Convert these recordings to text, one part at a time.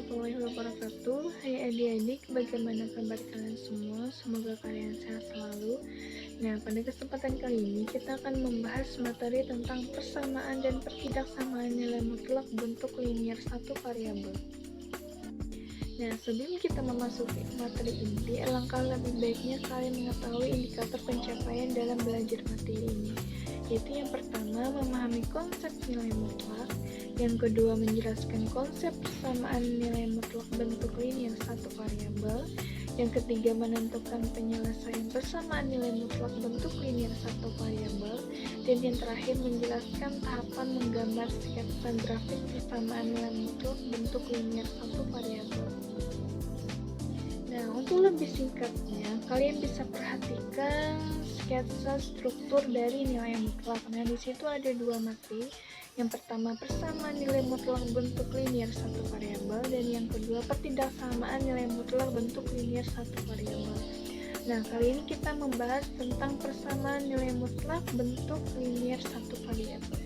warahmatullahi wabarakatuh. Hai adik-adik, bagaimana kabar kalian semua? Semoga kalian sehat selalu. Nah, pada kesempatan kali ini kita akan membahas materi tentang persamaan dan pertidaksamaan nilai mutlak bentuk linier satu variabel. Nah, sebelum kita memasuki materi inti, alangkah lebih baiknya kalian mengetahui indikator pencapaian dalam belajar materi ini, yaitu yang pertama, memahami konsep nilai mutlak, yang kedua, menjelaskan konsep persamaan nilai mutlak bentuk linier satu variabel, yang ketiga, menentukan penyelesaian persamaan nilai mutlak bentuk linier satu variabel, dan yang terakhir, menjelaskan tahapan menggambar sketsa grafik persamaan nilai mutlak bentuk linier satu variabel. Nah, untuk lebih singkatnya, kalian bisa perhatikan sketsa struktur dari nilai mutlak. Nah, di situ ada dua materi. Yang pertama, persamaan nilai mutlak bentuk linier satu variabel, dan yang kedua, pertidaksamaan nilai mutlak bentuk linier satu variabel. Nah, kali ini kita membahas tentang persamaan nilai mutlak bentuk linier satu variabel.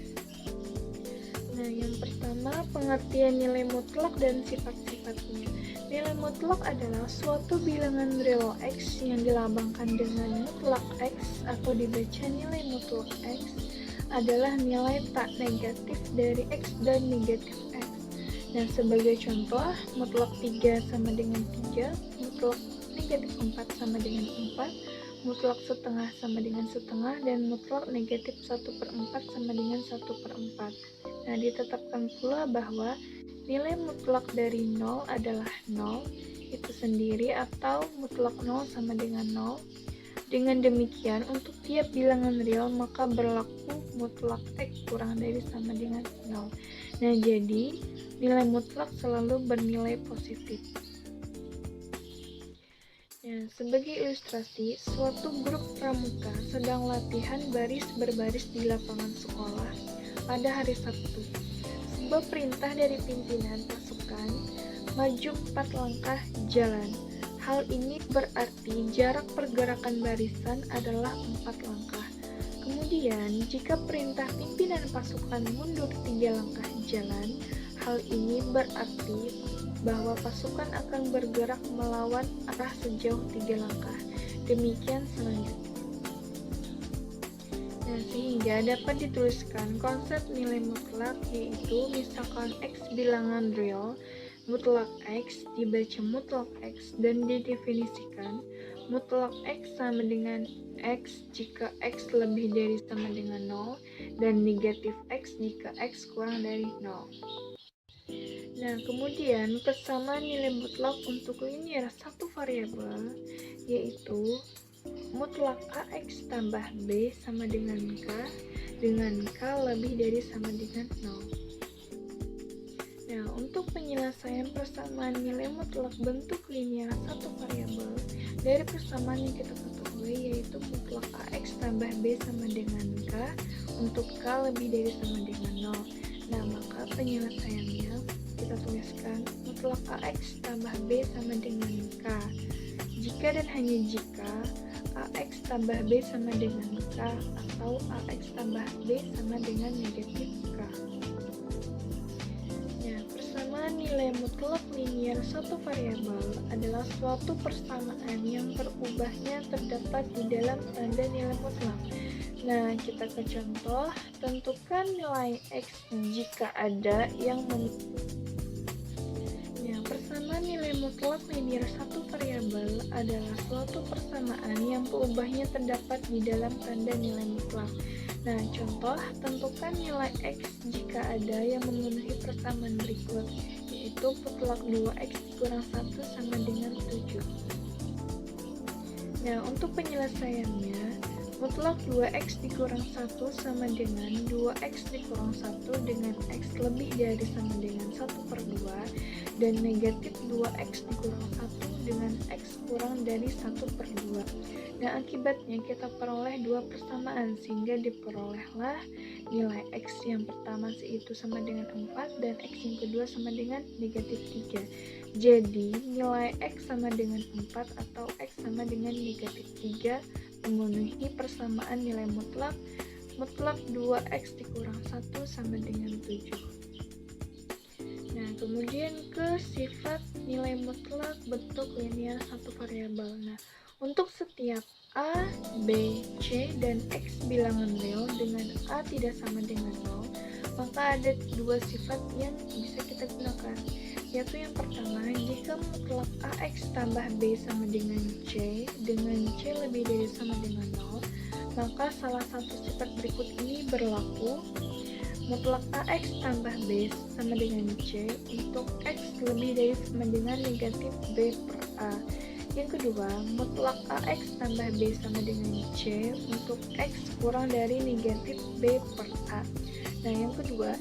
Nah, yang pertama, pengertian nilai mutlak dan sifat-sifatnya. Nilai mutlak adalah suatu bilangan real X yang dilambangkan dengan mutlak X atau dibaca nilai mutlak X adalah nilai tak negatif dari X dan negatif X. Nah, sebagai contoh, mutlak 3 sama dengan 3, mutlak negatif 4 sama dengan 4, mutlak setengah sama dengan setengah, dan mutlak negatif 1/4 sama dengan 1/4. Nah, ditetapkan pula bahwa nilai mutlak dari 0 adalah 0 itu sendiri atau mutlak 0 sama dengan 0. Dengan demikian, untuk tiap bilangan real maka berlaku mutlak X kurang dari sama dengan 0. Nah, jadi nilai mutlak selalu bernilai positif. Nah, sebagai ilustrasi, suatu grup pramuka sedang latihan baris berbaris di lapangan sekolah pada hari Sabtu. Sebuah perintah dari pimpinan pasukan, maju 4 langkah jalan. Hal ini berarti jarak pergerakan barisan adalah 4 langkah. Kemudian, jika perintah pimpinan pasukan mundur 3 langkah jalan, hal ini berarti bahwa pasukan akan bergerak melawan arah sejauh 3 langkah. Demikian selanjutnya. Nah, sehingga dapat dituliskan konsep nilai mutlak, yaitu misalkan X bilangan real, mutlak X dibaca mutlak X, dan didefinisikan mutlak X sama dengan X jika X lebih dari sama dengan 0 dan negatif X jika X kurang dari 0. Nah, kemudian persamaan nilai mutlak untuk linier satu variabel, yaitu mutlak AX tambah B sama dengan K lebih dari sama dengan 0. Nah, untuk penyelesaian persamaan nilai mutlak bentuk linier satu variabel dari persamaan yang kita ketahui, yaitu mutlak AX tambah B sama dengan K untuk K lebih dari sama dengan 0. Nah, maka penyelesaiannya kita tuliskan mutlak AX tambah B sama dengan K. Jika dan hanya jika AX tambah B sama dengan K atau AX tambah B sama dengan negatif K. Nilai mutlak linier satu variabel adalah suatu persamaan yang berubahnya terdapat di dalam tanda nilai mutlak. Nah, kita ke contoh, tentukan nilai X jika ada yang persamaan nilai mutlak linier satu variabel adalah suatu persamaan yang perubahannya terdapat di dalam tanda nilai mutlak. Nah, contoh, tentukan nilai X jika ada yang memenuhi persamaan berikut, yaitu mutlak 2X dikurang 1 sama dengan 7. Nah, untuk penyelesaiannya, mutlak 2X dikurang 1 sama dengan 2X dikurang 1 dengan X lebih dari sama dengan 1/2, dan negatif 2X dikurang 1 dengan X kurang dari 1/2. Nah, akibatnya kita peroleh dua persamaan, sehingga diperolehlah nilai X yang pertama yaitu sama dengan 4 dan X yang kedua sama dengan negatif 3. Jadi, nilai X sama dengan 4 atau X sama dengan negatif 3 memenuhi persamaan nilai mutlak 2X dikurang 1 sama dengan 7. Nah, kemudian ke sifat nilai mutlak bentuk linear satu variabel. Nah, untuk setiap A, B, C, dan X bilangan real dengan A tidak sama dengan 0, maka ada dua sifat yang bisa kita gunakan, yaitu yang pertama, jika mutlak AX tambah B sama dengan C lebih dari sama dengan 0, maka salah satu sifat berikut ini berlaku. Mutlak AX tambah B sama dengan C untuk X lebih dari sama dengan negatif B per A. Yang kedua, mutlak AX tambah B sama dengan C untuk X kurang dari negatif B per A. Nah, yang kedua,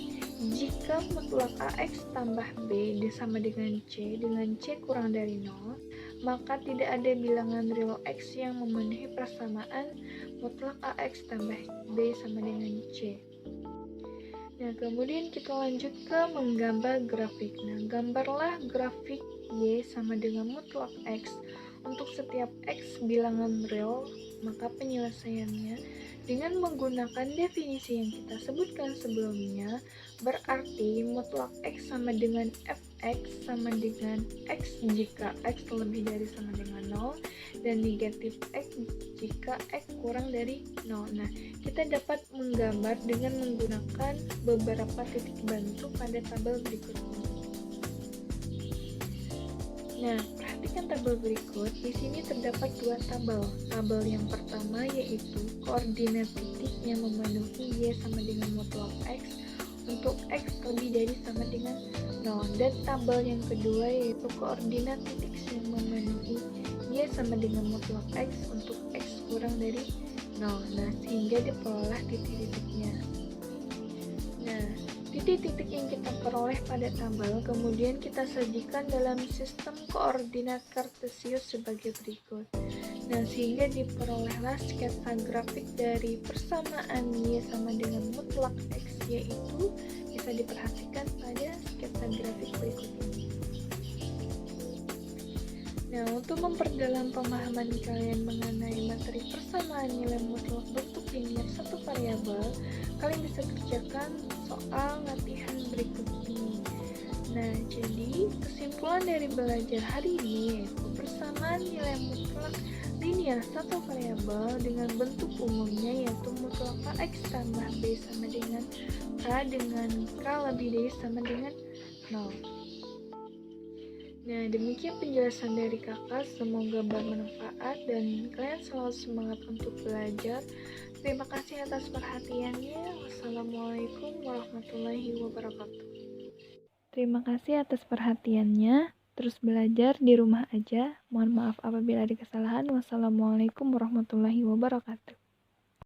jika mutlak AX tambah B sama dengan C kurang dari 0, maka tidak ada bilangan real X yang memenuhi persamaan mutlak AX tambah B sama dengan C. Nah, kemudian kita lanjut ke menggambar grafik. Nah, gambarlah grafik Y sama dengan mutlak X untuk setiap X bilangan real, maka penyelesaiannya dengan menggunakan definisi yang kita sebutkan sebelumnya, berarti mutlak X sama dengan Fx sama dengan X jika X lebih dari sama dengan 0 dan negatif X jika X kurang dari 0. Nah, kita dapat menggambar dengan menggunakan beberapa titik bantu pada tabel berikut ini. Nah, perhatikan tabel berikut. Di sini terdapat dua tabel. Tabel yang pertama yaitu koordinat titik yang memenuhi Y sama dengan mutlak X untuk X lebih dari sama dengan 0. Dan tabel yang kedua yaitu koordinat titik yang memenuhi Y sama dengan mutlak X untuk X kurang dari 0. Nah, sehingga diperoleh titik-titiknya. Nah, titik-titik yang kita peroleh pada tabel kemudian kita sajikan dalam sistem koordinat kartesius sebagai berikut. Nah, sehingga diperolehlah sketsa grafik dari persamaan Y sama dengan mutlak X, yaitu bisa diperhatikan pada sketsa grafik berikut ini. Nah, untuk memperdalam pemahaman kalian mengenai materi persamaan nilai mutlak bentuk linear satu variabel, kalian bisa kerjakan soal latihan berikut ini. Nah, jadi kesimpulan dari belajar hari ini yaitu persamaan nilai mutlak linear satu variabel dengan bentuk umumnya yaitu mutlak AX tambah B sama dengan K lebih dari sama dengan 0. Nah, demikian penjelasan dari kakak, semoga bermanfaat dan kalian selalu semangat untuk belajar. Terima kasih atas perhatiannya. Wassalamualaikum warahmatullahi wabarakatuh. Terima kasih atas perhatiannya. Terus belajar di rumah aja. Mohon maaf apabila ada kesalahan. Wassalamualaikum warahmatullahi wabarakatuh.